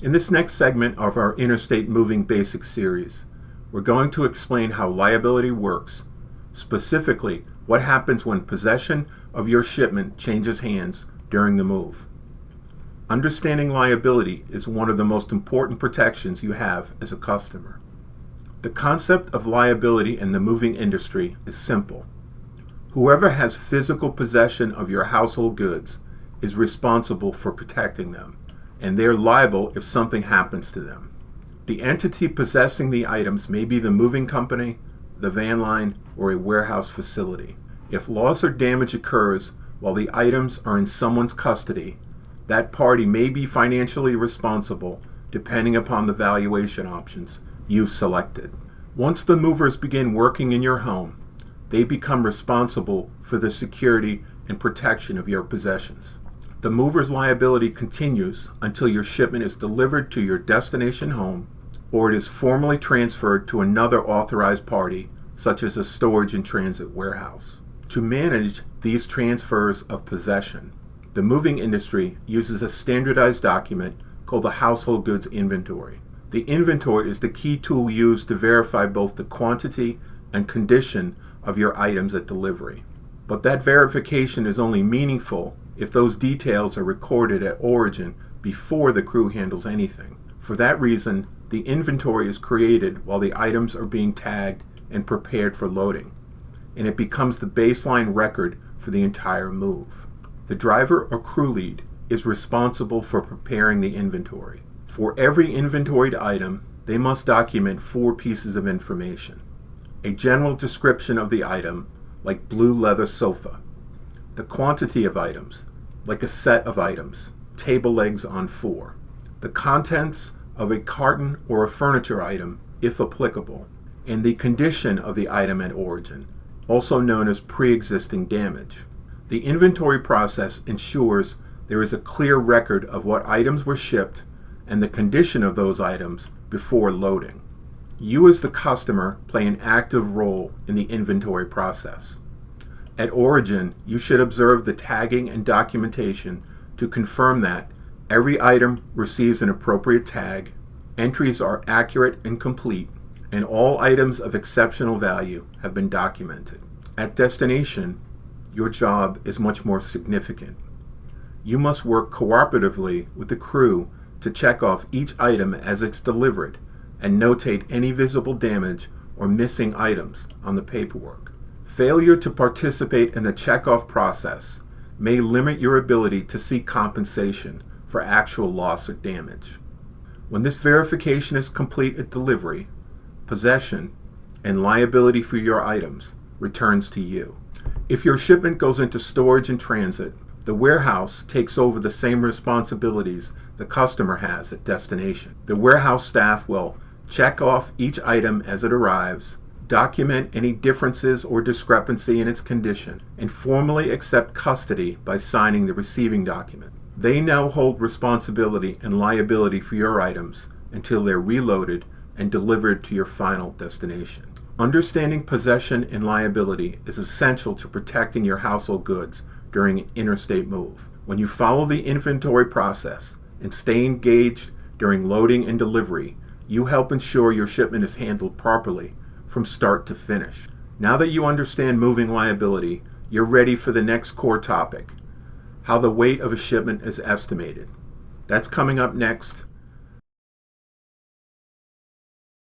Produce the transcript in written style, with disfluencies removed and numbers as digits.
In this next segment of our Interstate Moving Basics series, we're going to explain how liability works, specifically what happens when possession of your shipment changes hands during the move. Understanding liability is one of the most important protections you have as a customer. The concept of liability in the moving industry is simple. Whoever has physical possession of your household goods is responsible for protecting them, and they're liable if something happens to them. The entity possessing the items may be the moving company, the van line, or a warehouse facility. If loss or damage occurs while the items are in someone's custody, that party may be financially responsible depending upon the valuation options you've selected. Once the movers begin working in your home, they become responsible for the security and protection of your possessions. The mover's liability continues until your shipment is delivered to your destination home or it is formally transferred to another authorized party, such as a storage and transit warehouse. To manage these transfers of possession, the moving industry uses a standardized document called the Household Goods Inventory. The inventory is the key tool used to verify both the quantity and condition of your items at delivery. But that verification is only meaningful if those details are recorded at origin before the crew handles anything. For that reason, the inventory is created while the items are being tagged and prepared for loading, and it becomes the baseline record for the entire move. The driver or crew lead is responsible for preparing the inventory. For every inventoried item, they must document 4 pieces of information. A general description of the item, like blue leather sofa. The quantity of items, like a set of items, table legs on 4. The contents of a carton or a furniture item, if applicable, and the condition of the item at origin, also known as pre-existing damage. The inventory process ensures there is a clear record of what items were shipped and the condition of those items before loading. You as the customer play an active role in the inventory process. At origin, you should observe the tagging and documentation to confirm that every item receives an appropriate tag, entries are accurate and complete, and all items of exceptional value have been documented. At destination, your job is much more significant. You must work cooperatively with the crew to check off each item as it's delivered and notate any visible damage or missing items on the paperwork. Failure to participate in the checkoff process may limit your ability to seek compensation for actual loss or damage. When this verification is complete at delivery, possession and liability for your items returns to you. If your shipment goes into storage and transit, the warehouse takes over the same responsibilities the customer has at destination. The warehouse staff will check off each item as it arrives, document any differences or discrepancy in its condition, and formally accept custody by signing the receiving document. They now hold responsibility and liability for your items until they're reloaded and delivered to your final destination. Understanding possession and liability is essential to protecting your household goods during an interstate move. When you follow the inventory process and stay engaged during loading and delivery, you help ensure your shipment is handled properly from start to finish. Now that you understand moving liability, you're ready for the next core topic, how the weight of a shipment is estimated. That's coming up next